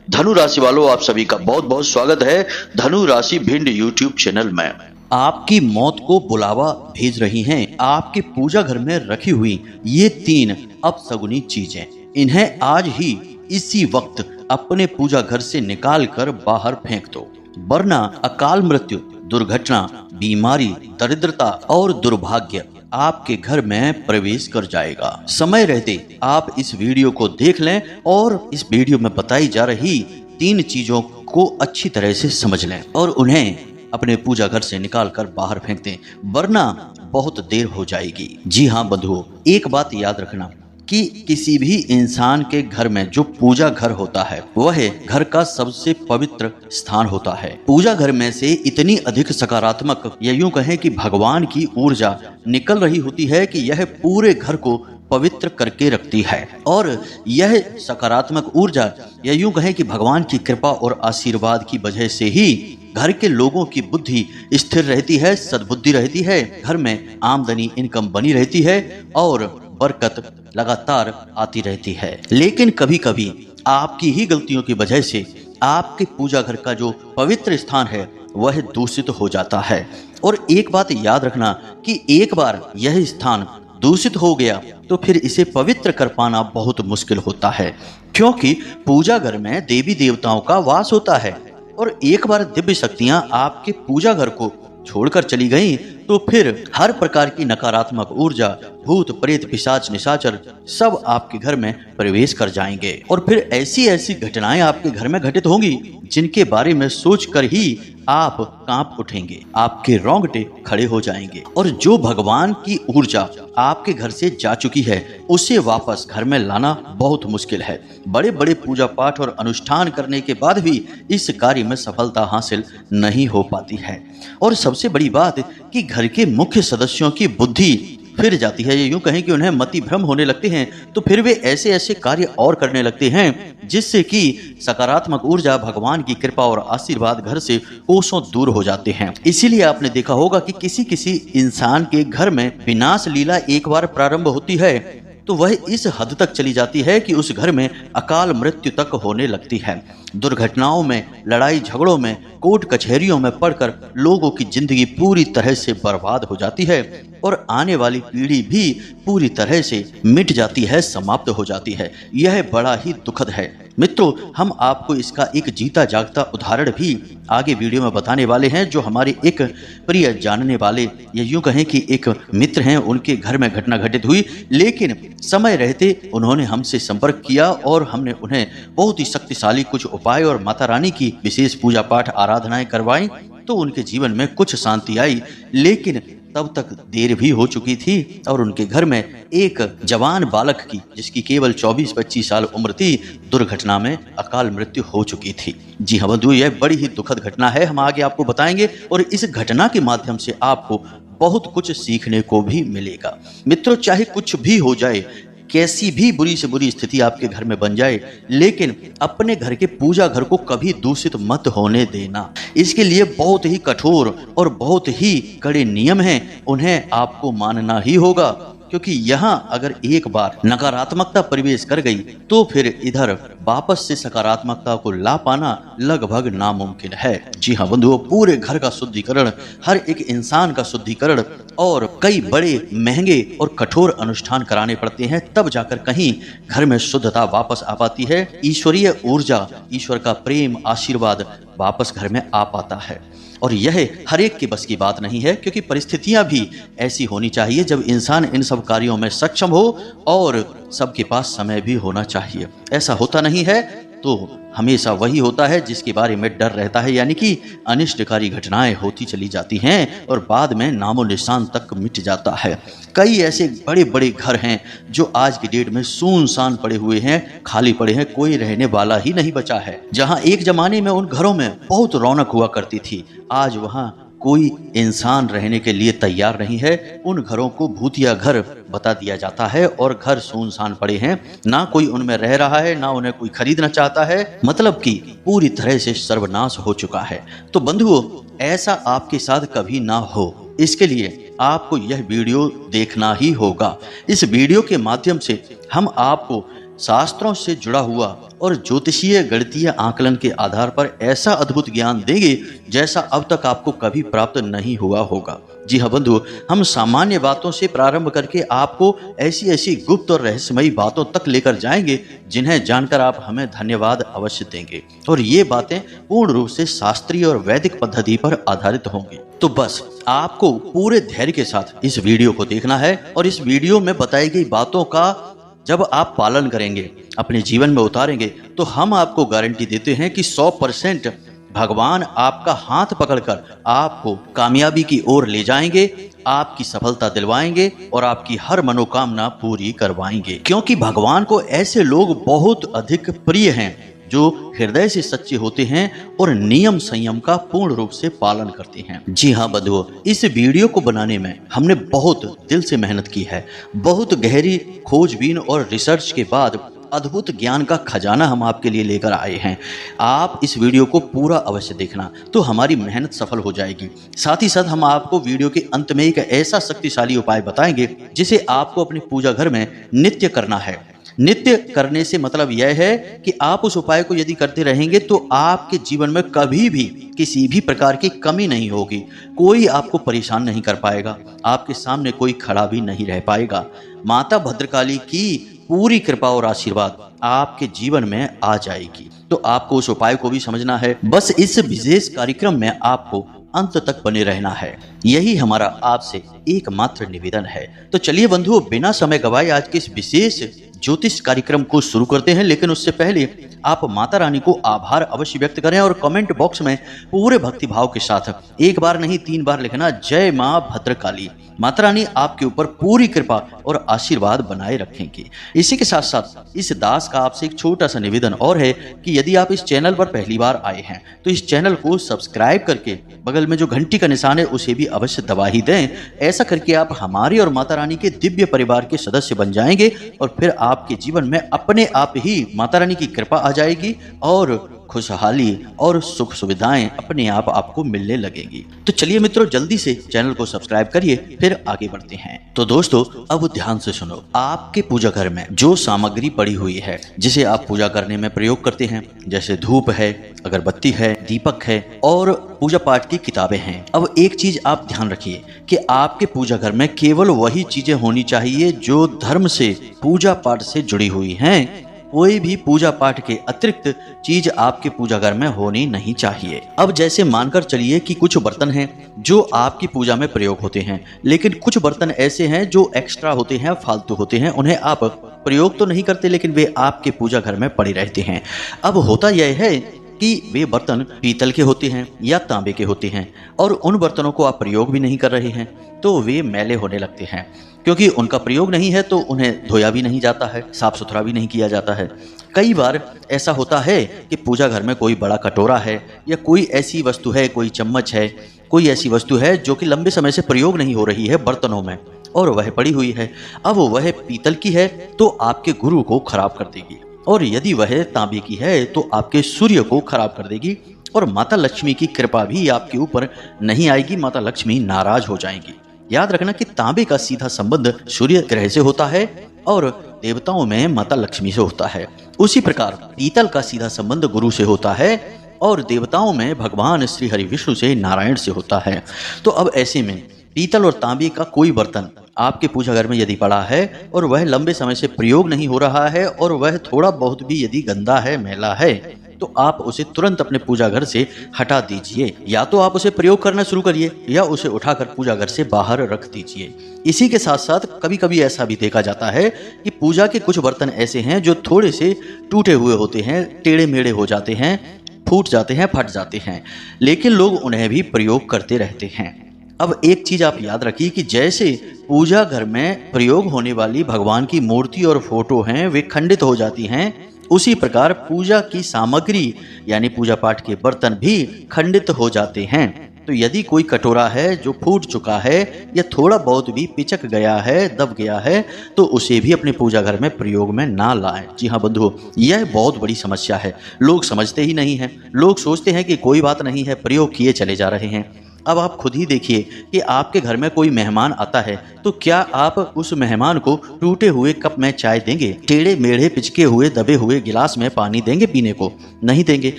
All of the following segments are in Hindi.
धनु राशि वालों, आप सभी का बहुत बहुत स्वागत है धनु राशि भिंड यूट्यूब चैनल में। आपकी मौत को बुलावा भेज रही हैं आपके पूजा घर में रखी हुई ये 3 अपशगुनी चीजें। इन्हें आज ही इसी वक्त अपने पूजा घर से निकाल कर बाहर फेंक दो, वरना अकाल मृत्यु, दुर्घटना, बीमारी, दरिद्रता और दुर्भाग्य आपके घर में प्रवेश कर जाएगा। समय रहते आप इस वीडियो को देख लें और इस वीडियो में बताई जा रही 3 चीजों को अच्छी तरह से समझ लें और उन्हें अपने पूजा घर से निकाल कर बाहर फेंक दें, वरना बहुत देर हो जाएगी। जी हाँ बंधुओं, एक बात याद रखना कि किसी भी इंसान के घर में जो पूजा घर होता है वह घर का सबसे पवित्र स्थान होता है। पूजा घर में से इतनी अधिक सकारात्मक या यूं कहें कि भगवान की ऊर्जा निकल रही होती है कि यह पूरे घर को पवित्र करके रखती है। और यह सकारात्मक ऊर्जा या यूं कहें कि भगवान की कृपा और आशीर्वाद की वजह से ही घर के लोगों की बुद्धि स्थिर रहती है, सद्बुद्धि रहती है, घर में आमदनी इनकम बनी रहती है और बरकत लगातार आती रहती है। लेकिन कभी कभी आपकी ही गलतियों की वजह से आपके पूजा घर का जो पवित्र स्थान है वह दूषित हो जाता है। और एक बात याद रखना कि एक बार यह स्थान दूषित हो गया तो फिर इसे पवित्र कर पाना बहुत मुश्किल होता है, क्योंकि पूजा घर में देवी देवताओं का वास होता है। और एक बार दिव्य शक्तियां आपके पूजा घर को छोड़कर चली गईं तो फिर हर प्रकार की नकारात्मक ऊर्जा, भूत प्रेत पिशाच निशाचर सब आपके घर में प्रवेश कर जाएंगे। और फिर ऐसी ऐसी घटनाएं आपके घर में घटित होंगी जिनके बारे में सोचकर ही आप कांप उठेंगे, आपके रोंगटे खड़े हो जाएंगे। और जो भगवान की ऊर्जा आपके घर से जा चुकी है उसे वापस घर में लाना बहुत मुश्किल है। बड़े बड़े पूजा पाठ और अनुष्ठान करने के बाद भी इस कार्य में सफलता हासिल नहीं हो पाती है। और सबसे बड़ी बात कि घर के मुख्य सदस्यों की बुद्धि फिर जाती है, यूं कहें कि उन्हें मति भ्रम होने लगते हैं, तो फिर वे ऐसे ऐसे कार्य और करने लगते हैं जिससे कि सकारात्मक ऊर्जा, भगवान की कृपा और आशीर्वाद घर से कोसों दूर हो जाते हैं। इसीलिए आपने देखा होगा कि किसी किसी इंसान के घर में विनाश लीला एक बार प्रारंभ होती है तो वह इस हद तक चली जाती है कि उस घर में अकाल मृत्यु तक होने लगती है। दुर्घटनाओं में, लड़ाई झगड़ों में, कोर्ट कचहरियों में पड़कर लोगों की जिंदगी पूरी तरह से बर्बाद हो जाती है और आने वाली पीढ़ी भी पूरी तरह से मिट जाती है, समाप्त हो जाती है। यह बड़ा ही दुखद है। मित्रों, हम आपको इसका एक जीता जागता उदाहरण भी आगे वीडियो में बताने वाले हैं, जो हमारे एक प्रिय जानने वाले या यूं कहें कि एक मित्र हैं, उनके घर में घटना घटित हुई, लेकिन समय रहते उन्होंने हमसे संपर्क किया और हमने उन्हें बहुत ही शक्तिशाली कुछ उपाय और माता रानी की विशेष पूजा पाठ आराधनाएं करवाई तो उनके जीवन में कुछ शांति आई। लेकिन तब तक देर भी हो चुकी थी और उनके घर में एक जवान बालक की, जिसकी केवल 24-25 साल उम्र थी, दुर्घटना में अकाल मृत्यु हो चुकी थी। जी हाँ बंधु, यह बड़ी ही दुखद घटना है, हम आगे आपको बताएंगे और इस घटना के माध्यम से आपको बहुत कुछ सीखने को भी मिलेगा। मित्रों, चाहे कुछ भी हो जाए, कैसी भी बुरी से बुरी स्थिति आपके घर में बन जाए, लेकिन अपने घर के पूजा घर को कभी दूषित मत होने देना। इसके लिए बहुत ही कठोर और बहुत ही कड़े नियम हैं, उन्हें आपको मानना ही होगा, क्योंकि यहाँ अगर एक बार नकारात्मकता प्रवेश कर गई तो फिर इधर वापस से सकारात्मकता को ला पाना लगभग नामुमकिन है। जी हाँ बंधुओं, पूरे घर का शुद्धिकरण, हर एक इंसान का शुद्धिकरण और कई बड़े महंगे और कठोर अनुष्ठान कराने पड़ते हैं, तब जाकर कहीं घर में शुद्धता वापस आ पाती है। ईश्वरीय ऊर्जा, ईश्वर का प्रेम, आशीर्वाद वापस घर में आ पाता है। और यह हर एक के बस की बात नहीं है, क्योंकि परिस्थितियां भी ऐसी होनी चाहिए जब इंसान इन सब कार्यों में सक्षम हो और सबके पास समय भी होना चाहिए। ऐसा होता नहीं है तो हमेशा वही होता है जिसके बारे में डर रहता है, यानी कि अनिष्टकारी घटनाएं होती चली जाती हैं और बाद में नामो निशान तक मिट जाता है। कई ऐसे बड़े बड़े घर हैं जो आज की डेट में सुनसान पड़े हुए हैं, खाली पड़े हैं, कोई रहने वाला ही नहीं बचा है। जहां एक जमाने में उन घरों में बहुत रौनक हुआ करती थी, आज वहां कोई इंसान रहने के लिए तैयार नहीं है। उन घरों को भूतिया घर बता दिया जाता है और घर सुनसान पड़े हैं, ना कोई उनमें रह रहा है, ना उन्हें कोई खरीदना चाहता है, मतलब कि पूरी तरह से सर्वनाश हो चुका है। तो बंधुओं, ऐसा आपके साथ कभी ना हो, इसके लिए आपको यह वीडियो देखना ही होगा। इस वीडियो के माध्यम से हम आपको शास्त्रों से जुड़ा हुआ और ज्योतिषीय गणितीय आकलन के आधार पर ऐसा अद्भुत ज्ञान देंगे जैसा अब तक आपको कभी प्राप्त नहीं हुआ होगा। जी हाँ बंधु, हम सामान्य बातों से प्रारंभ करके आपको ऐसी ऐसी गुप्त और रहस्यमयी बातों तक लेकर जाएंगे जिन्हें जानकर आप हमें धन्यवाद अवश्य देंगे। और ये बातें पूर्ण रूप से शास्त्रीय और वैदिक पद्धति पर आधारित होंगी। तो बस आपको पूरे धैर्य के साथ इस वीडियो को देखना है और इस वीडियो में बताई गई बातों का जब आप पालन करेंगे, अपने जीवन में उतारेंगे, तो हम आपको गारंटी देते हैं कि 100% भगवान आपका हाथ पकड़कर आपको कामयाबी की ओर ले जाएंगे, आपकी सफलता दिलवाएंगे और आपकी हर मनोकामना पूरी करवाएंगे। क्योंकि भगवान को ऐसे लोग बहुत अधिक प्रिय हैं जो हृदय से सच्चे होते हैं और नियम संयम का पूर्ण रूप से पालन करते हैं। जी हाँ बंधुओं, इस वीडियो को बनाने में हमने बहुत दिल से मेहनत की है। बहुत गहरी खोजबीन और रिसर्च के बाद अद्भुत ज्ञान का खजाना हम आपके लिए लेकर आए हैं। आप इस वीडियो को पूरा अवश्य देखना, तो हमारी मेहनत सफल हो जाएगी। साथ ही साथ हम आपको वीडियो के अंत में एक ऐसा शक्तिशाली उपाय बताएंगे जिसे आपको अपने पूजा घर में नित्य करना है। नित्य करने से मतलब यह है कि आप उस उपाय को यदि करते रहेंगे तो आपके जीवन में कभी भी किसी भी प्रकार की कमी नहीं होगी। कोई आपको परेशान नहीं कर पाएगा, आपके सामने कोई खड़ा भी नहीं रह पाएगा। माता भद्रकाली की पूरी कृपा और आशीर्वाद आपके जीवन में आ जाएगी। तो आपको उस उपाय को भी समझना है। बस इस विशेष कार्यक्रम में आपको अंत तक बने रहना है, यही हमारा आपसे एकमात्र निवेदन है। तो चलिए बंधुओं, बिना समय गवाए आज के इस विशेष ज्योतिष कार्यक्रम को शुरू करते हैं। लेकिन उससे पहले आप माता रानी को आभार अवश्य व्यक्त करें और कमेंट बॉक्स में पूरे भक्ति भाव के साथ एक बार नहीं 3 बार लिखना, जय मां भद्रकाली। माता रानी आपके ऊपर पूरी कृपा और आशीर्वाद बनाए रखेंगे। इसी के साथ साथ इस दास का आपसे एक छोटा सा निवेदन और है कि यदि आप इस चैनल पर पहली बार आए हैं तो इस चैनल को सब्सक्राइब करके बगल में जो घंटी का निशान है उसे भी अवश्य दबा ही दें। ऐसा करके आप हमारी और माता रानी के दिव्य परिवार के सदस्य बन जाएंगे और फिर आपके जीवन में अपने आप ही माता रानी की कृपा आ जाएगी और खुशहाली और सुख सुविधाएं अपने आप आपको मिलने लगेंगी। तो चलिए मित्रों, जल्दी से चैनल को सब्सक्राइब करिए, फिर आगे बढ़ते हैं। तो दोस्तों, अब ध्यान से सुनो। आपके पूजा घर में जो सामग्री पड़ी हुई है जिसे आप पूजा करने में प्रयोग करते हैं, जैसे धूप है, अगरबत्ती है, दीपक है और पूजा पाठ की किताबें हैं। अब एक चीज आप ध्यान रखिए कि आपके पूजा घर में केवल वही चीजें होनी चाहिए जो धर्म से, पूजा पाठ से जुड़ी हुई हैं। कोई भी पूजा पाठ के अतिरिक्त चीज आपके पूजा घर में होनी नहीं चाहिए। अब जैसे मानकर चलिए कि कुछ बर्तन हैं जो आपकी पूजा में प्रयोग होते हैं, लेकिन कुछ बर्तन ऐसे हैं जो एक्स्ट्रा होते हैं, फालतू होते हैं। उन्हें आप प्रयोग तो नहीं करते लेकिन वे आपके पूजा घर में पड़े रहते हैं। अब होता यह है कि वे बर्तन पीतल के होते हैं या तांबे के होते हैं और उन बर्तनों को आप प्रयोग भी नहीं कर रहे हैं तो वे मैले होने लगते हैं। क्योंकि उनका प्रयोग नहीं है तो उन्हें धोया भी नहीं जाता है, साफ सुथरा भी नहीं किया जाता है। कई बार ऐसा होता है कि पूजा घर में कोई बड़ा कटोरा है या कोई ऐसी वस्तु है, कोई चम्मच है, कोई ऐसी वस्तु है जो कि लंबे समय से प्रयोग नहीं हो रही है बर्तनों में और वह पड़ी हुई है। अब वह पीतल की है तो आपके गुरु को खराब कर देगी और यदि वह तांबे की है तो आपके सूर्य को खराब कर देगी और माता लक्ष्मी की कृपा भी आपके ऊपर नहीं आएगी। माता लक्ष्मी नाराज हो जाएंगी। याद रखना कि तांबे का सीधा संबंध सूर्य ग्रह से होता है और देवताओं में माता लक्ष्मी से होता है। उसी प्रकार पीतल का सीधा संबंध गुरु से होता है और देवताओं में भगवान श्री हरि विष्णु से, नारायण से होता है। तो अब ऐसे में पीतल और तांबे का कोई बर्तन आपके पूजा घर में यदि पड़ा है और वह लंबे समय से प्रयोग नहीं हो रहा है और वह थोड़ा बहुत भी यदि गंदा है, मैला है, तो आप उसे तुरंत अपने पूजा घर से हटा दीजिए। या तो आप उसे प्रयोग करना शुरू करिए या उसे उठाकर पूजा घर से बाहर रख दीजिए। इसी के साथ साथ कभी कभी ऐसा भी देखा जाता है कि पूजा के कुछ बर्तन ऐसे हैं जो थोड़े से टूटे हुए होते हैं, टेढ़े मेढ़े हो जाते हैं, फूट जाते हैं, फट जाते हैं, लेकिन लोग उन्हें भी प्रयोग करते रहते हैं। अब एक चीज आप याद रखिए कि जैसे पूजा घर में प्रयोग होने वाली भगवान की मूर्ति और फोटो हैं वे खंडित हो जाती हैं, उसी प्रकार पूजा की सामग्री यानी पूजा पाठ के बर्तन भी खंडित हो जाते हैं। तो यदि कोई कटोरा है जो फूट चुका है या थोड़ा बहुत भी पिचक गया है, दब गया है, तो उसे भी अपने पूजा घर में प्रयोग में ना लाएं। जी हाँ बंधुओं, यह बहुत बड़ी समस्या है। लोग समझते ही नहीं हैं। लोग सोचते हैं कि कोई बात नहीं है, प्रयोग किए चले जा रहे हैं। अब आप खुद ही देखिए कि आपके घर में कोई मेहमान आता है तो क्या आप उस मेहमान को टूटे हुए कप में चाय देंगे? टेढ़े मेढ़े पिचके हुए दबे हुए गिलास में पानी देंगे पीने को? नहीं देंगे।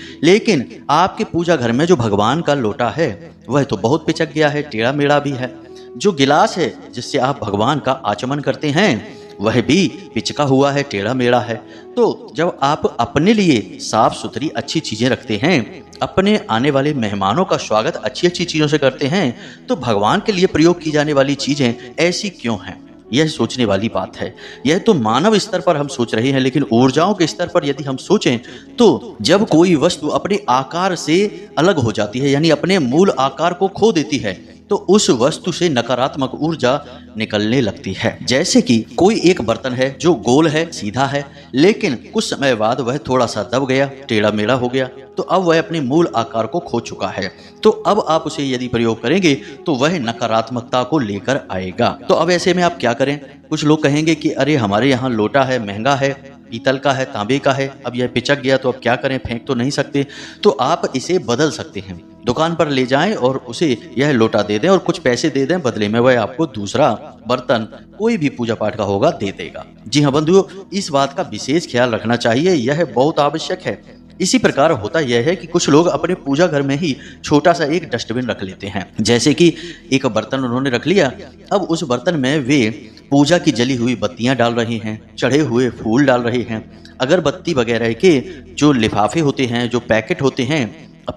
लेकिन आपके पूजा घर में जो भगवान का लोटा है वह तो बहुत पिचक गया है, टेढ़ा मेढ़ा भी है। जो गिलास है जिससे आप भगवान का आचमन करते हैं वह भी पिचका हुआ है, टेढ़ा मेढ़ा है। तो जब आप अपने लिए साफ सुथरी अच्छी चीजें रखते हैं, अपने आने वाले मेहमानों का स्वागत अच्छी अच्छी चीजों से करते हैं, तो भगवान के लिए प्रयोग की जाने वाली चीजें ऐसी क्यों हैं? यह सोचने वाली बात है। यह तो मानव स्तर पर हम सोच रहे हैं, लेकिन ऊर्जाओं के स्तर पर यदि हम सोचें तो जब कोई वस्तु अपने आकार से अलग हो जाती है, यानी अपने मूल आकार को खो देती है, तो उस वस्तु से नकारात्मक ऊर्जा निकलने लगती है। जैसे कि कोई एक बर्तन है जो गोल है, सीधा है, लेकिन कुछ समय बाद वह थोड़ा सा दब गया, टेढ़ा मेढ़ा हो गया, तो अब वह अपने मूल आकार को खो चुका है। तो अब आप उसे यदि प्रयोग करेंगे तो वह नकारात्मकता को लेकर आएगा। तो अब ऐसे में आप क्या करें? कुछ लोग कहेंगे कि अरे हमारे यहाँ लोटा है, महंगा है, पीतल का है, तांबे का है, अब यह पिचक गया तो अब क्या करें, फेंक तो नहीं सकते। तो आप इसे बदल सकते हैं, दुकान पर ले जाएं और उसे यह लोटा दे दें और कुछ पैसे दे दें, बदले में वह आपको दूसरा बर्तन कोई भी पूजा पाठ का होगा दे देगा। जी हाँ बंधुओं, इस बात का विशेष ख्याल रखना चाहिए, यह बहुत आवश्यक है। इसी प्रकार होता यह है कि कुछ लोग अपने पूजा घर में ही छोटा सा एक डस्टबिन रख लेते हैं। जैसे कि एक बर्तन उन्होंने रख लिया, अब उस बर्तन में वे पूजा की जली हुई बत्तियां डाल रहे हैं, चढ़े हुए फूल डाल रहे हैं, अगरबत्ती वगैरह के जो लिफाफे होते हैं, जो पैकेट होते हैं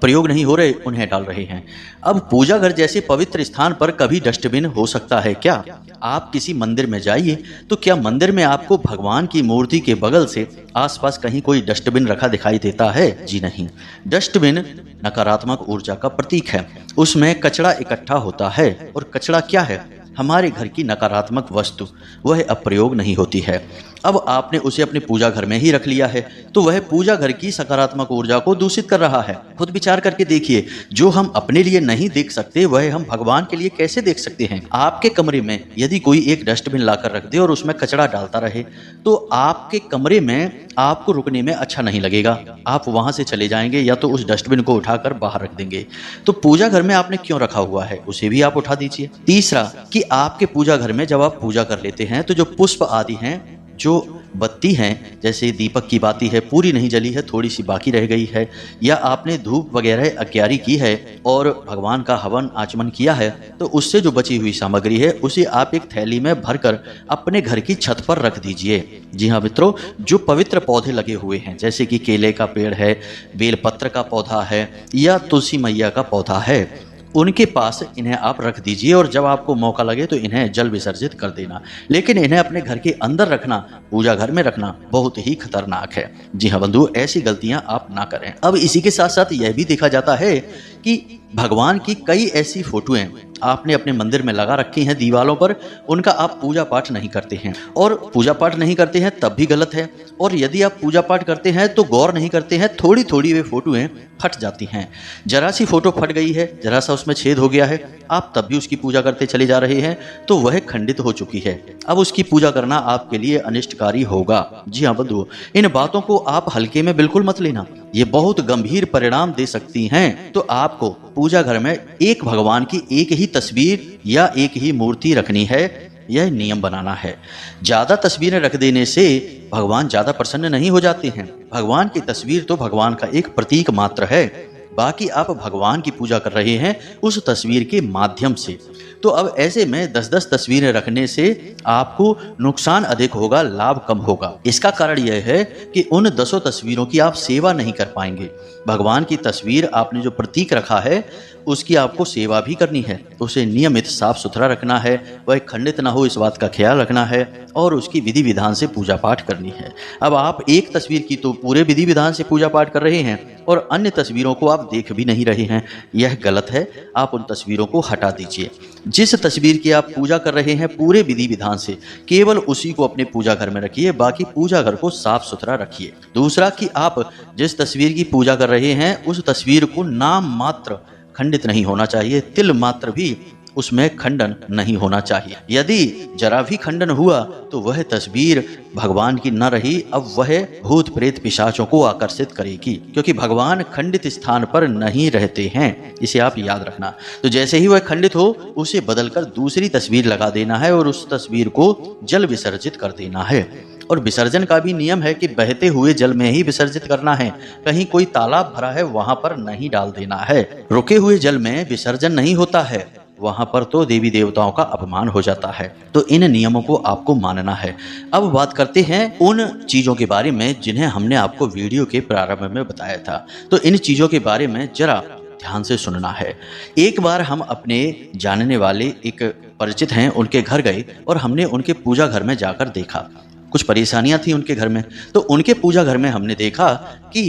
प्रयोग नहीं हो रहे, उन्हें डाल रहे हैं। अब पूजा घर जैसे पवित्र स्थान पर कभी डस्टबिन हो सकता है क्या? आप किसी मंदिर में जाइए तो क्या मंदिर में आपको भगवान की मूर्ति के बगल से आसपास कहीं कोई डस्टबिन रखा दिखाई देता है? जी नहीं। डस्टबिन नकारात्मक ऊर्जा का प्रतीक है, उसमें कचरा इकट्ठा होता है, और कचरा क्या है? हमारे घर की नकारात्मक वस्तु, वह अब प्रयोग नहीं होती है। अब आपने उसे अपने पूजा घर में ही रख लिया है तो वह पूजा घर की सकारात्मक ऊर्जा को दूषित कर रहा है। खुद विचार करके देखिए, जो हम अपने लिए नहीं देख सकते वह हम भगवान के लिए कैसे देख सकते हैं? आपके कमरे में यदि कोई एक डस्टबिन लाकर रख दे और उसमें कचरा डालता रहे तो आपके कमरे में आपको रुकने में अच्छा नहीं लगेगा, आप वहां से चले जाएंगे या तो उस डस्टबिन को उठाकर बाहर रख देंगे। तो पूजा घर में आपने क्यों रखा हुआ है, उसे भी आप उठा दीजिए। तीसरा कि आपके पूजा घर में जब आप पूजा कर लेते हैं तो जो पुष्प आदि हैं, जो बत्ती हैं, जैसे दीपक की बाती है, पूरी नहीं जली है, थोड़ी सी बाकी रह गई है, या आपने धूप वगैरह अग्यारी की है और भगवान का हवन आचमन किया है, तो उससे जो बची हुई सामग्री है उसे आप एक थैली में भरकर अपने घर की छत पर रख दीजिए। जी हाँ मित्रों, जो पवित्र पौधे लगे हुए हैं, जैसे कि केले का पेड़ है, बेलपत्र का पौधा है, या तुलसी मैया का पौधा है, उनके पास इन्हें आप रख दीजिए और जब आपको मौका लगे तो इन्हें जल विसर्जित कर देना। लेकिन इन्हें अपने घर के अंदर रखना, पूजा घर में रखना बहुत ही खतरनाक है। जी हाँ बंधु, ऐसी गलतियां आप ना करें। अब इसी के साथ साथ यह भी देखा जाता है कि भगवान की कई ऐसी फोटोएं आपने अपने मंदिर में लगा रखी हैं दीवारों पर, उनका आप पूजा पाठ नहीं करते हैं, और पूजा पाठ नहीं करते हैं तब भी गलत है, और यदि आप पूजा पाठ करते हैं तो गौर नहीं करते हैं, थोड़ी थोड़ी वे फोटोएं फट जाती हैं। जरा सी फोटो फट गई है, जरा सा उसमें छेद हो गया है, आप तब भी उसकी पूजा करते चले जा रहे हैं, तो वह खंडित हो चुकी है। अब उसकी पूजा करना आपके लिए अनिष्टकारी होगा। जी हाँ बंधुओं, इन बातों को आप हल्के में बिल्कुल मत लेना, ये बहुत गंभीर परिणाम दे सकती हैं। तो आपको पूजा घर में एक भगवान की एक ही तस्वीर या एक ही मूर्ति रखनी है, यह नियम बनाना है। ज्यादा तस्वीरें रख देने से भगवान ज्यादा प्रसन्न नहीं हो जाते हैं। भगवान की तस्वीर तो भगवान का एक प्रतीक मात्र है, बाकी आप भगवान की पूजा कर रहे हैं उस तस्वीर के माध्यम से। तो अब ऐसे में 10-10 तस्वीरें रखने से आपको नुकसान अधिक होगा, लाभ कम होगा। इसका कारण यह है कि उन 10 तस्वीरों की आप सेवा नहीं कर पाएंगे। भगवान की तस्वीर आपने जो प्रतीक रखा है उसकी आपको सेवा भी करनी है, उसे नियमित साफ सुथरा रखना है, वह खंडित ना हो इस बात का ख्याल रखना है, और उसकी विधि विधान से पूजा पाठ करनी है। अब आप एक तस्वीर की तो पूरे विधि विधान से पूजा पाठ कर रहे हैं और अन्य तस्वीरों को आप देख भी नहीं रहे हैं, यह गलत है। आप उन तस्वीरों को हटा दीजिए। जिस तस्वीर की आप पूजा कर रहे हैं पूरे विधि विधान से, केवल उसी को अपने पूजा घर में रखिए, बाकी पूजा घर को साफ सुथरा रखिए। दूसरा कि आप जिस तस्वीर की पूजा कर रहे हैं उस तस्वीर को नाम मात्र खंडित नहीं होना चाहिए, तिल मात्र भी उसमें खंडन नहीं होना चाहिए। यदि जरा भी खंडन हुआ तो वह तस्वीर भगवान की न रही, अब वह भूत प्रेत पिशाचों को आकर्षित करेगी, क्योंकि भगवान खंडित स्थान पर नहीं रहते हैं, इसे आप याद रखना। तो जैसे ही वह खंडित हो उसे बदलकर दूसरी तस्वीर लगा देना है और उस तस्वीर को जल विसर्जित कर देना है। और विसर्जन का भी नियम है कि बहते हुए जल में ही विसर्जित करना है, कहीं कोई तालाब भरा है वहां पर नहीं डाल देना है। रुके हुए जल में विसर्जन नहीं होता है, वहां पर तो देवी देवताओं का अपमान हो जाता है। तो इन नियमों को आपको मानना है। अब बात करते हैं उन चीजों के बारे में जिन्हें हमने आपको वीडियो के प्रारंभ में बताया था। तो इन चीजों के बारे में जरा ध्यान से सुनना है। एक बार हम अपने जानने वाले एक परिचित हैं उनके घर गए और हमने उनके पूजा घर में जाकर देखा। कुछ परेशानियां थी उनके घर में, तो उनके पूजा घर में हमने देखा कि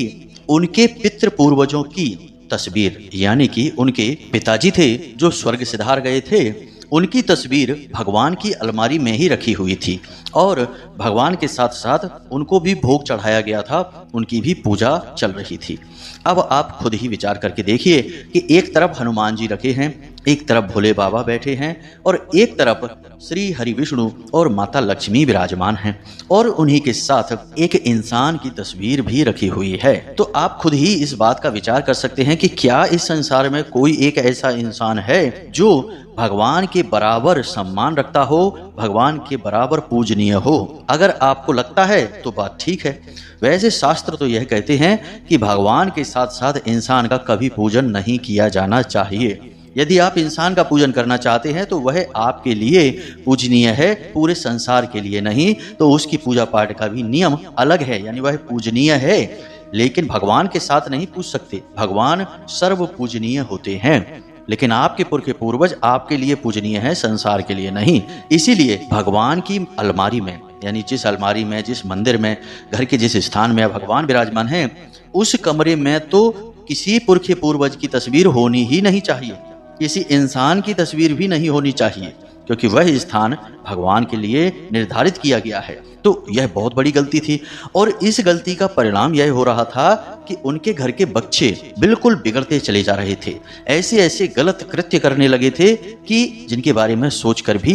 उनके पितृ पूर्वजों की तस्वीर, यानी कि उनके पिताजी थे जो स्वर्ग सिधार गए थे, उनकी तस्वीर भगवान की अलमारी में ही रखी हुई थी और भगवान के साथ साथ उनको भी भोग चढ़ाया गया था, उनकी भी पूजा चल रही थी। अब आप खुद ही विचार करके देखिए कि एक तरफ हनुमान जी रखे हैं, एक तरफ भोले बाबा बैठे हैं और एक तरफ श्री हरि विष्णु और माता लक्ष्मी विराजमान हैं और उन्हीं के साथ एक इंसान की तस्वीर भी रखी हुई है। तो आप खुद ही इस बात का विचार कर सकते हैं कि क्या इस संसार में कोई एक ऐसा इंसान है जो भगवान के बराबर सम्मान रखता हो, भगवान के बराबर पूजनीय हो। अगर आपको लगता है तो बात ठीक है। वैसे शास्त्र तो यह कहते हैं कि भगवान के साथ साथ इंसान का कभी पूजन नहीं किया जाना चाहिए। यदि आप इंसान का पूजन करना चाहते हैं तो वह आपके लिए पूजनीय है, पूरे संसार के लिए नहीं। तो उसकी पूजा पाठ का भी नियम अलग है, यानी वह पूजनीय है, लेकिन भगवान के साथ नहीं पूज सकते। भगवान सर्व पूजनीय होते हैं, लेकिन आपके पुरख पूर्वज आपके लिए पूजनीय है, संसार के लिए नहीं। इसीलिए भगवान की अलमारी में, यानी जिस अलमारी में, जिस मंदिर में, घर के जिस स्थान में भगवान विराजमान हैं, उस कमरे में तो किसी पुरख पूर्वज की तस्वीर होनी ही नहीं चाहिए, किसी इंसान की तस्वीर भी नहीं होनी चाहिए, क्योंकि वह स्थान भगवान के लिए निर्धारित किया गया है। तो यह बहुत बड़ी गलती थी और इस गलती का परिणाम यह हो रहा था कि उनके घर के बच्चे बिल्कुल बिगड़ते चले जा रहे थे। ऐसे ऐसे गलत कृत्य करने लगे थे कि जिनके बारे में सोचकर भी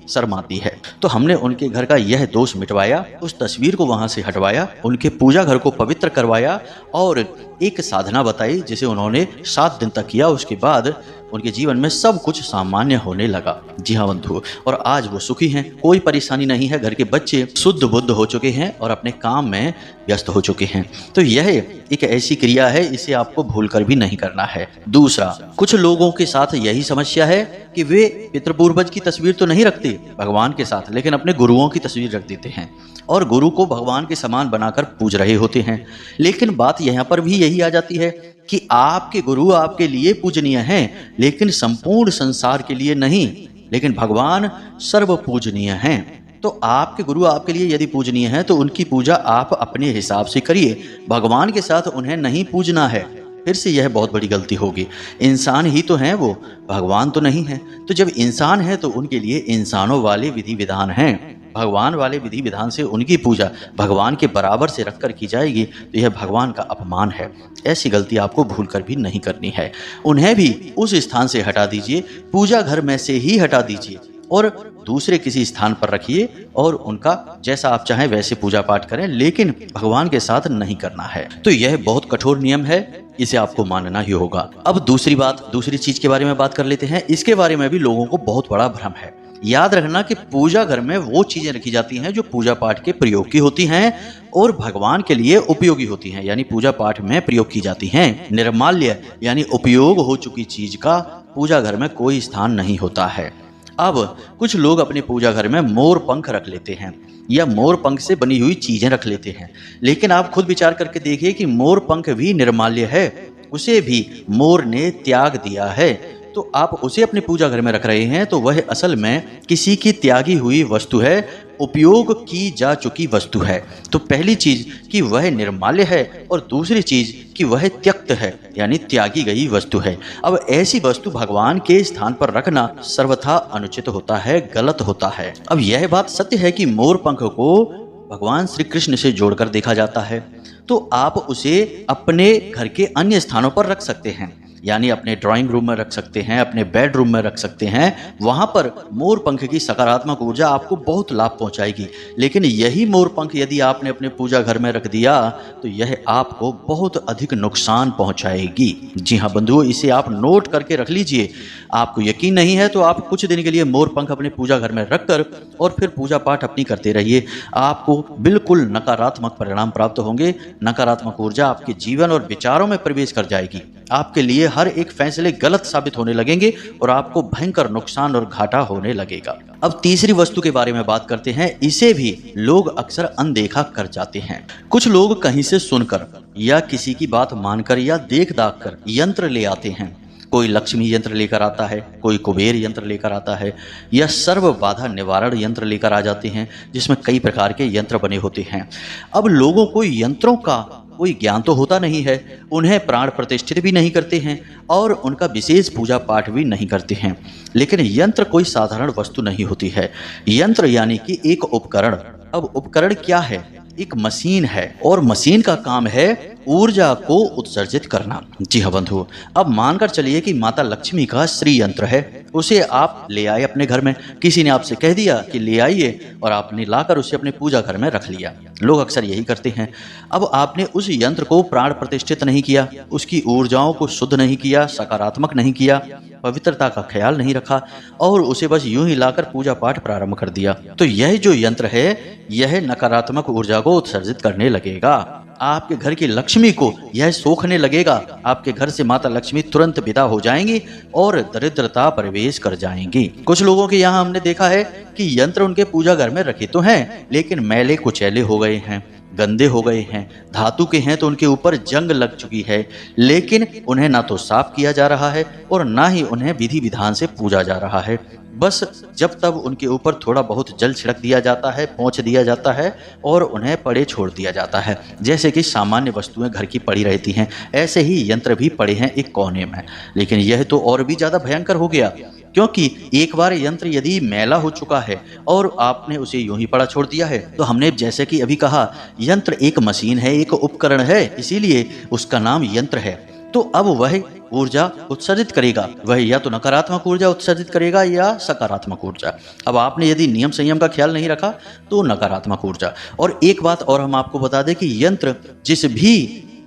शर्म आती है। तो हमने उनके घर का यह दोष मिटवाया, उस तस्वीर को वहां से हटवाया, उनके पूजा घर को पवित्र करवाया और एक साधना बताई जिसे उन्होंने 7 दिन तक किया। उसके बाद उनके जीवन में सब कुछ सामान्य होने लगा। जी हाँ बंधु, और आज वो सुखी हैं, कोई परेशानी नहीं है। घर के बच्चे शुद्ध बुद्ध हो चुके हैं और अपने काम में व्यस्त हो चुके हैं। तो यह एक ऐसी क्रिया है, इसे आपको भूलकर भी नहीं करना है। दूसरा, कुछ लोगों के साथ यही समस्या है कि वे पितृपूर्वज की तस्वीर तो नहीं रखते भगवान के साथ, लेकिन अपने गुरुओं की तस्वीर रख देते हैं और गुरु को भगवान के समान बनाकर पूज रहे होते हैं। लेकिन बात यहाँ पर भी यही आ जाती है कि आपके गुरु आपके लिए पूजनीय हैं, लेकिन संपूर्ण संसार के लिए नहीं। लेकिन भगवान सर्व पूजनीय हैं। तो आपके गुरु आपके लिए यदि पूजनीय हैं तो उनकी पूजा आप अपने हिसाब से करिए, भगवान के साथ उन्हें नहीं पूजना है। फिर से यह बहुत बड़ी गलती होगी। इंसान ही तो हैं वो, भगवान तो नहीं है। तो जब इंसान है तो उनके लिए इंसानों वाले विधि विधान हैं, भगवान वाले विधि विधान से उनकी पूजा भगवान के बराबर से रखकर की जाएगी तो यह भगवान का अपमान है। ऐसी गलती आपको भूलकर भी नहीं करनी है। उन्हें भी उस स्थान से हटा दीजिए, पूजा घर में से ही हटा दीजिए और दूसरे किसी स्थान पर रखिए और उनका जैसा आप चाहें वैसे पूजा पाठ करें, लेकिन भगवान के साथ नहीं करना है। तो यह बहुत कठोर नियम है, इसे आपको मानना ही होगा। अब दूसरी चीज के बारे में बात कर लेते हैं। इसके बारे में भी लोगों को बहुत बड़ा भ्रम है। याद रखना कि पूजा घर में वो चीजें रखी जाती हैं जो पूजा पाठ के प्रयोग की होती हैं और भगवान के लिए उपयोगी होती हैं, यानी पूजा पाठ में प्रयोग की जाती हैं। निर्माल्य यानी उपयोग हो चुकी चीज का पूजा घर में कोई स्थान नहीं होता है। अब कुछ लोग अपने पूजा घर में मोर पंख रख लेते हैं या मोर पंख से बनी हुई चीजें रख लेते हैं, लेकिन आप खुद विचार करके देखिए कि मोर पंख भी निर्माल्य है, उसे भी मोर ने त्याग दिया है। तो आप उसे अपने पूजा घर में रख रहे हैं तो वह असल में किसी की त्यागी हुई वस्तु है, उपयोग की जा चुकी वस्तु है। तो पहली चीज कि वह निर्माल्य है और दूसरी चीज कि वह त्यक्त है, यानी त्यागी गई वस्तु है। अब ऐसी वस्तु भगवान के स्थान पर रखना सर्वथा अनुचित होता है, गलत होता है। अब यह बात सत्य है कि मोर पंख को भगवान श्री कृष्ण से जोड़कर देखा जाता है, तो आप उसे अपने घर के अन्य स्थानों पर रख सकते हैं, यानी अपने ड्राइंग रूम में रख सकते हैं, अपने बेडरूम में रख सकते हैं। वहां पर मोर पंख की सकारात्मक ऊर्जा आपको बहुत लाभ पहुंचाएगी। लेकिन यही मोर पंख यदि आपने अपने पूजा घर में रख दिया तो यह आपको बहुत अधिक नुकसान पहुंचाएगी। जी हाँ बंधुओं, इसे आप नोट करके रख लीजिए। आपको यकीन नहीं है तो आप कुछ दिन के लिए मोर पंख अपने पूजा घर में रखकर और फिर पूजा पाठ अपनी करते रहिए। आपको बिल्कुल नकारात्मक परिणाम प्राप्त होंगे। नकारात्मक ऊर्जा आपके जीवन और विचारों में प्रवेश कर जाएगी। आपके लिए हर एक फैसले गलत साबित होने लगेंगे और आपको भयंकर नुकसान और घाटा होने लगेगा। अब तीसरी वस्तु के बारे में बात करते हैं। इसे भी लोग अक्सर अनदेखा कर जाते हैं। कुछ लोग कहीं से सुनकर या किसी की बात मानकर या देख दाख कर यंत्र ले आते हैं। कोई लक्ष्मी यंत्र लेकर आता है, कोई कुबेर यंत्र लेकर आता है, या सर्व बाधा निवारण यंत्र लेकर आ जाते हैं, जिसमें कई प्रकार के यंत्र बने होते हैं। अब लोगों को यंत्रों का कोई ज्ञान तो होता नहीं है, उन्हें प्राण प्रतिष्ठित भी नहीं करते हैं और उनका विशेष पूजा पाठ भी नहीं करते हैं। लेकिन यंत्र कोई साधारण वस्तु नहीं होती है। यंत्र यानी कि एक उपकरण। अब उपकरण क्या है? एक मशीन है और मशीन का काम है ऊर्जा को उत्सर्जित करना। जी हाँ बंधु, अब मानकर चलिए कि माता लक्ष्मी का श्री यंत्र है, उसे आप ले आए अपने घर में। किसी ने आपसे कह दिया कि ले आइए और आपने लाकर उसे अपने पूजा घर में रख लिया। लोग अक्सर यही करते हैं। अब आपने उस यंत्र को प्राण प्रतिष्ठित नहीं किया, उसकी ऊर्जाओं को शुद्ध नहीं किया, सकारात्मक नहीं किया, पवित्रता का ख्याल नहीं रखा और उसे बस यूं ही लाकर पूजा पाठ प्रारंभ कर दिया, तो यह जो यंत्र है यह नकारात्मक ऊर्जा को उत्सर्जित करने लगेगा। आपके घर की लक्ष्मी को यह सोखने लगेगा। आपके घर से माता लक्ष्मी तुरंत विदा हो जाएंगी और दरिद्रता प्रवेश कर जाएंगी। कुछ लोगों के यहाँ हमने देखा है कि यंत्र उनके पूजा घर में रखे तो हैं, लेकिन मैले कुचैले हो गए हैं, गंदे हो गए हैं। धातु के हैं तो उनके ऊपर जंग लग चुकी है, लेकिन उन्हें ना तो साफ किया जा रहा है और ना ही उन्हें विधि विधान से पूजा जा रहा है। बस जब तब उनके ऊपर थोड़ा बहुत जल छिड़क दिया जाता है, पोंछ दिया जाता है और उन्हें पड़े छोड़ दिया जाता है, जैसे कि सामान्य वस्तुएं घर की पड़ी रहती हैं। ऐसे ही यंत्र भी पड़े हैं एक कोने में। लेकिन यह तो और भी ज्यादा भयंकर हो गया, क्योंकि एक बार यंत्र यदि मैला हो चुका है और आपने उसे यूं ही पड़ा छोड़ दिया है, तो हमने जैसे कि अभी कहा यंत्र एक मशीन है, एक उपकरण है, इसीलिए उसका नाम यंत्र है। तो अब वह ऊर्जा उत्सर्जित करेगा, वह या तो नकारात्मक ऊर्जा उत्सर्जित करेगा या सकारात्मक ऊर्जा। अब आपने यदि नियम संयम का ख्याल नहीं रखा तो नकारात्मक ऊर्जा। और एक बात और हम आपको बता दें कि यंत्र जिस भी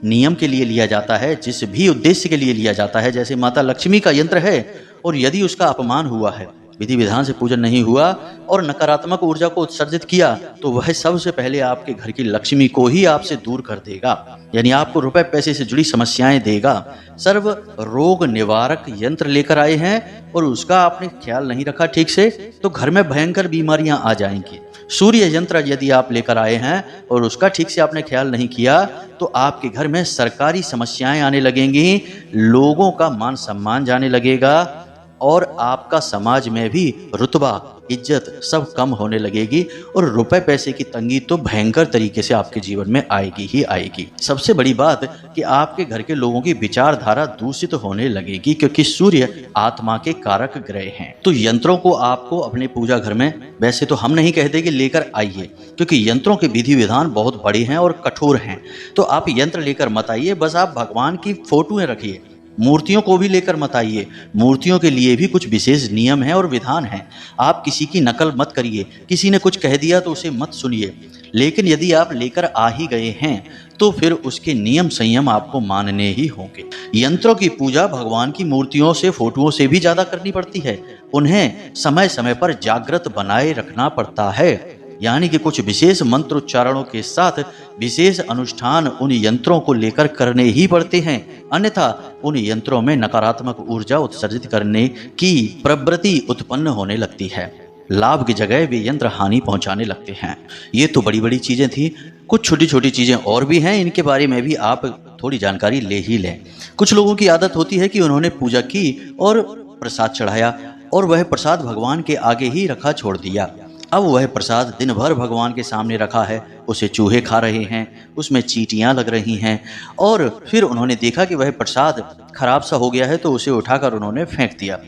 नियम के लिए लिया जाता है, जिस भी उद्देश्य के लिए लिया जाता है, जैसे माता लक्ष्मी का यंत्र है, और यदि उसका अपमान हुआ है, विधि विधान से पूजन नहीं हुआ और नकारात्मक ऊर्जा को उत्सर्जित किया, तो वह सबसे पहले आपके घर की लक्ष्मी को ही आपसे दूर कर देगा, यानी आपको रुपए पैसे से जुड़ी समस्याएं देगा। सर्व रोग निवारक यंत्र लेकर आए हैं और उसका आपने ख्याल नहीं रखा ठीक से, तो घर में भयंकर बीमारियां आ जाएंगी। सूर्य यंत्र यदि आप लेकर आए हैं और उसका ठीक से आपने ख्याल नहीं किया, तो आपके घर में सरकारी समस्याएं आने लगेंगी, लोगों का मान सम्मान जाने लगेगा और आपका समाज में भी रुतबा, इज्जत सब कम होने लगेगी और रुपए पैसे की तंगी तो भयंकर तरीके से आपके जीवन में आएगी ही आएगी। सबसे बड़ी बात कि आपके घर के लोगों की विचारधारा दूषित होने लगेगी, क्योंकि सूर्य आत्मा के कारक ग्रह हैं। तो यंत्रों को आपको अपने पूजा घर में, वैसे तो हम नहीं कहते कि लेकर आइए, क्योंकि यंत्रों के विधि विधान बहुत बड़े हैं और कठोर हैं। तो आप यंत्र लेकर मत आइए, बस आप भगवान की फोटोएं रखिए। मूर्तियों को भी लेकर मत आइए, मूर्तियों के लिए भी कुछ विशेष नियम है और विधान है। आप किसी की नकल मत करिए, किसी ने कुछ कह दिया तो उसे मत सुनिए। लेकिन यदि आप लेकर आ ही गए हैं तो फिर उसके नियम संयम आपको मानने ही होंगे। यंत्रों की पूजा भगवान की मूर्तियों से, फोटोओं से भी ज्यादा करनी पड़ती है। उन्हें समय समय पर जागृत बनाए रखना पड़ता है, यानी कि कुछ विशेष मंत्र उच्चारणों के साथ विशेष अनुष्ठान उन यंत्रों को लेकर करने ही पड़ते हैं, अन्यथा उन यंत्रों में नकारात्मक ऊर्जा उत्सर्जित करने की प्रवृत्ति उत्पन्न होने लगती है। लाभ की जगह वे यंत्र हानि पहुंचाने लगते हैं। ये तो बड़ी बड़ी चीजें थी, कुछ छोटी छोटी चीजें और भी हैं, इनके बारे में भी आप थोड़ी जानकारी ले ही लें। कुछ लोगों की आदत होती है कि उन्होंने पूजा की और प्रसाद चढ़ाया और वह प्रसाद भगवान के आगे ही रखा छोड़ दिया। अब वह प्रसाद दिन भर भगवान के सामने रखा है, उसे चूहे खा रहे हैं, उसमें चींटियां लग रही हैं, और फिर उन्होंने देखा कि वह प्रसाद खराब सा हो गया है तो उसे उठाकर उन्होंने फेंक दिया,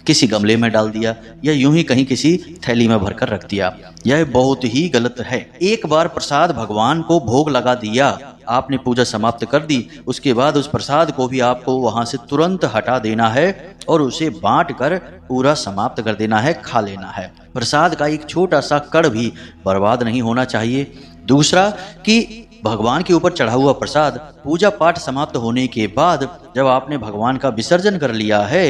किसी गमले में डाल दिया या यूं ही कहीं किसी थैली में भरकर रख दिया। यह बहुत ही गलत है। एक बार प्रसाद भगवान को भोग लगा दिया, आपने पूजा समाप्त कर दी, उसके बाद उस प्रसाद को भी आपको वहां से तुरंत हटा देना है और उसे बांट कर पूरा समाप्त कर देना है, खा लेना है। प्रसाद का एक छोटा सा कण भी बर्बाद नहीं होना चाहिए। दूसरा कि भगवान के ऊपर चढ़ा हुआ प्रसाद पूजा पाठ समाप्त होने के बाद जब आपने भगवान का विसर्जन कर लिया है,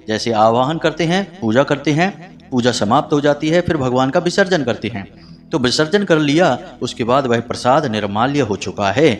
जैसे आवाहन करते हैं, पूजा करते हैं, पूजा समाप्त हो जाती है, फिर भगवान का विसर्जन करते हैं, तो विसर्जन कर लिया, उसके बाद वह प्रसाद निर्माल्य हो चुका है।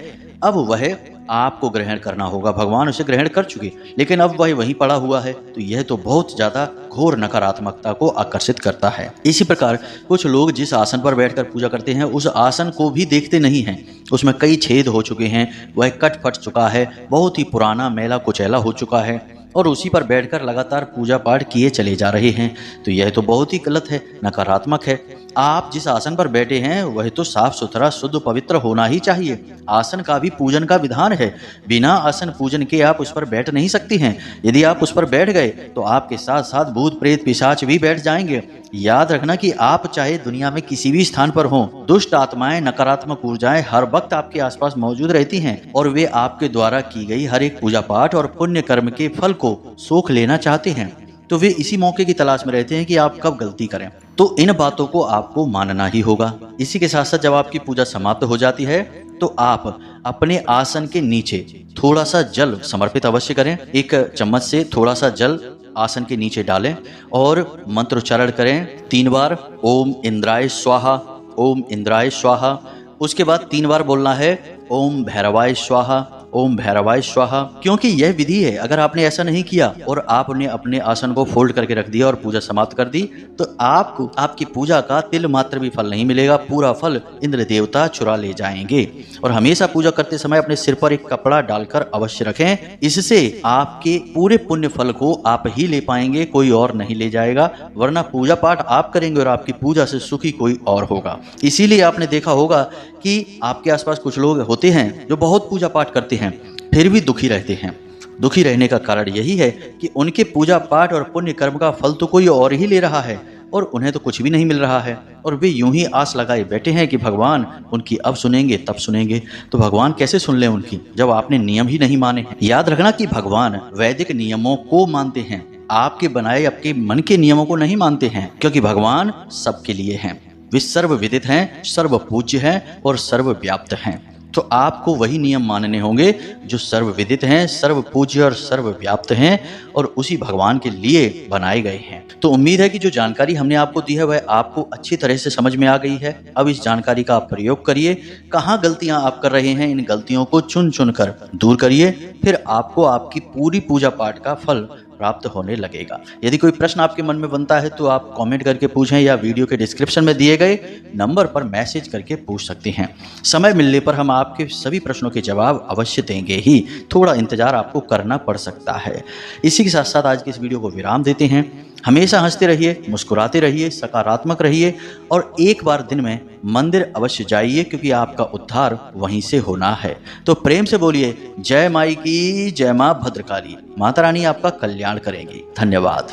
अब वह आपको ग्रहण करना होगा, भगवान उसे ग्रहण कर चुके, लेकिन अब वह वहीं पड़ा हुआ है, तो यह तो बहुत ज्यादा घोर नकारात्मकता को आकर्षित करता है। इसी प्रकार कुछ लोग जिस आसन पर बैठकर पूजा करते हैं उस आसन को भी देखते नहीं हैं, उसमें कई छेद हो चुके हैं, वह कट फट चुका है, बहुत ही पुराना मैला कुचैला हो चुका है और उसी पर बैठकर लगातार पूजा पाठ किए चले जा रहे हैं, तो यह तो बहुत ही गलत है, नकारात्मक है। आप जिस आसन पर बैठे हैं वह तो साफ सुथरा शुद्ध पवित्र होना ही चाहिए। आसन का भी पूजन का विधान है, बिना आसन पूजन के आप उस पर बैठ नहीं सकती हैं। यदि आप उस पर बैठ गए तो आपके साथ साथ भूत प्रेत पिशाच भी बैठ जाएंगे। याद रखना कि आप चाहे दुनिया में किसी भी स्थान पर हों, दुष्ट आत्माएं, नकारात्मक ऊर्जाएं हर वक्त आपके आसपास मौजूद रहती हैं और वे आपके द्वारा की गई हर एक पूजा पाठ और पुण्य कर्म के फल को सोख लेना चाहते हैं, तो वे इसी मौके की तलाश में रहते हैं कि आप कब गलती करें। तो इन बातों को आपको मानना ही होगा। इसी के साथ साथ जब आपकी पूजा समाप्त हो जाती है तो आप अपने आसन के नीचे थोड़ा सा जल समर्पित अवश्य करें। एक चम्मच से थोड़ा सा जल आसन के नीचे डालें और मंत्रोच्चारण करें 3 बार, ओम इंद्राय स्वाहा, ओम इंद्राय स्वाहा। उसके बाद 3 बार बोलना है ओम भैरवाय स्वाहा, ओम भैरवाय स्वाहा। क्योंकि यह विधि है, अगर आपने ऐसा नहीं किया और आपने अपने आसन को फोल्ड करके रख दिया और पूजा समाप्त कर दी तो आपको आपकी पूजा का तिल मात्र भी फल नहीं मिलेगा, पूरा फल इंद्र देवता चुरा ले जाएंगे। और हमेशा पूजा करते समय अपने सिर पर एक कपड़ा डालकर अवश्य रखें, इससे आपके पूरे पुण्य फल को आप ही ले पाएंगे, कोई और नहीं ले जाएगा, वरना पूजा पाठ आप करेंगे और आपकी पूजा से सुखी कोई और होगा। इसीलिए आपने देखा होगा कि आपके आसपास कुछ लोग होते हैं जो बहुत पूजा पाठ करते हैं फिर भी दुखी रहते हैं। दुखी रहने का कारण यही है कि उनके पूजा पाठ और पुण्य कर्म का फल तो कोई और ही ले रहा है और उन्हें तो कुछ भी नहीं मिल रहा है और वे यूं ही आस लगाए बैठे हैं कि भगवान उनकी अब सुनेंगे तब सुनेंगे। तो भगवान कैसे सुन लें उनकी जब आपने नियम ही नहीं माने हैं। याद रखना कि भगवान वैदिक नियमों को मानते हैं, आपके बनाए आपके मन के नियमों को नहीं मानते हैं, क्योंकि भगवान सबके लिए हैं, वे सर्व विदित हैं, सर्व पूज्य हैं और सर्व व्याप्त हैं। तो आपको वही नियम मानने होंगे जो सर्व विदित हैं, सर्व पूज्य और सर्व व्याप्त हैं और उसी भगवान के लिए बनाए गए हैं। तो उम्मीद है कि जो जानकारी हमने आपको दी है वह आपको अच्छी तरह से समझ में आ गई है। अब इस जानकारी का आप प्रयोग करिए, कहाँ गलतियां आप कर रहे हैं इन गलतियों को चुन चुन कर दूर करिए, फिर आपको आपकी पूरी पूजा पाठ का फल प्राप्त होने लगेगा। यदि कोई प्रश्न आपके मन में बनता है तो आप कमेंट करके पूछें या वीडियो के डिस्क्रिप्शन में दिए गए नंबर पर मैसेज करके पूछ सकते हैं। समय मिलने पर हम आपके सभी प्रश्नों के जवाब अवश्य देंगे ही, थोड़ा इंतजार आपको करना पड़ सकता है। इसी के साथ साथ आज की इस वीडियो को विराम देते हैं। हमेशा हंसते रहिए, मुस्कुराते रहिए, सकारात्मक रहिए और एक बार दिन में मंदिर अवश्य जाइए, क्योंकि आपका उद्धार वहीं से होना है। तो प्रेम से बोलिए जय माई की जय, मां भद्रकाली, माता रानी आपका कल्याण करेंगी। धन्यवाद।